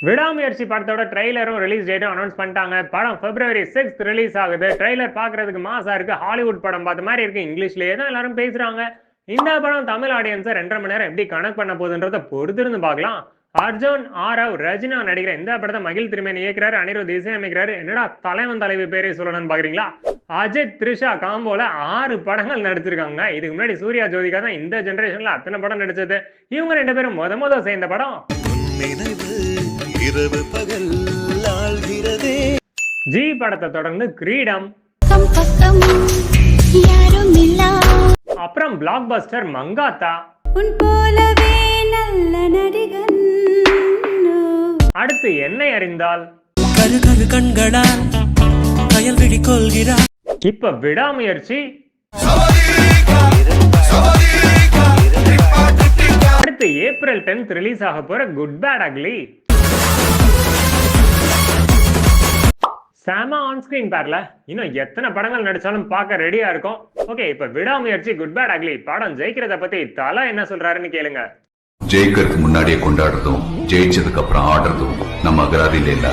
விடாமுயற்சி படத்தோட ட்ரெய்லரும் release டேட்டும் announce பண்ணிட்டாங்க. படம் February 6th ரிலீஸ் ஆகுது. ட்ரெய்லர் பார்க்கறதுக்கு மாசா இருக்கு. ஹாலிவுட் படம் பார்த்த மாதிரி இருக்கு. இங்கிலீஷ்லயே தான் எல்லாரும் பேசுறாங்க. இந்த படம் தமிழ் ஆடியன்ஸை 2.5 மணி நேரம் எப்படி கனெக்ட் பண்ண போகுதுன்றத பொறுத்திருந்து பார்க்கலாம். அர்ஜுன், ஆரவ், ரஜினா நடிக்கிற இந்த படத்தை மகிழ் திருமேனி இயக்குறாரு. அனிருத் இசையமைக்கிறாரு. என்னடா தலைவன் தலைவி பேரே சொல்லணும்னு பாக்குறீங்களா? அஜித், த்ரிஷா காம்போல 6 படங்கள் நடிச்சிருக்காங்க. இதுக்கு முன்னாடி சூர்யா, ஜோதிகா தான் இந்த ஜெனரேஷன்ல அத்தனை படம் நடிச்சது. இவங்க 2 பேரும் முத சேர்ந்த படம் ஜி படத்தை தொடர்ந்து கிரீடம், அப்புறம் பிளாக் பஸ்டர் மங்காத்தா, அடுத்து என்னை அறிந்தால், இப்ப விடாமுயற்சி, அடுத்து April 10th ரிலீஸ் ஆக போற good bad ugly. Sama on screen பேர்ல இன்னும் எத்தனை படங்கள் நடிச்சாலும் பார்க்க ரெடியா இருக்கும். ஓகே, இப்ப விடாமுயற்சி, குட் பேட் அக்லி படம் ஜெயிக்கிறத பத்தி தல என்ன சொல்றாருன்னு கேளுங்க. ஜெயிக்கிறதுக்கு முன்னாடியே கொண்டாடுறதும் ஜெயிச்சதுக்கு அப்புறம் ஆடுறதும் நம்ம அகராதியில இல்ல.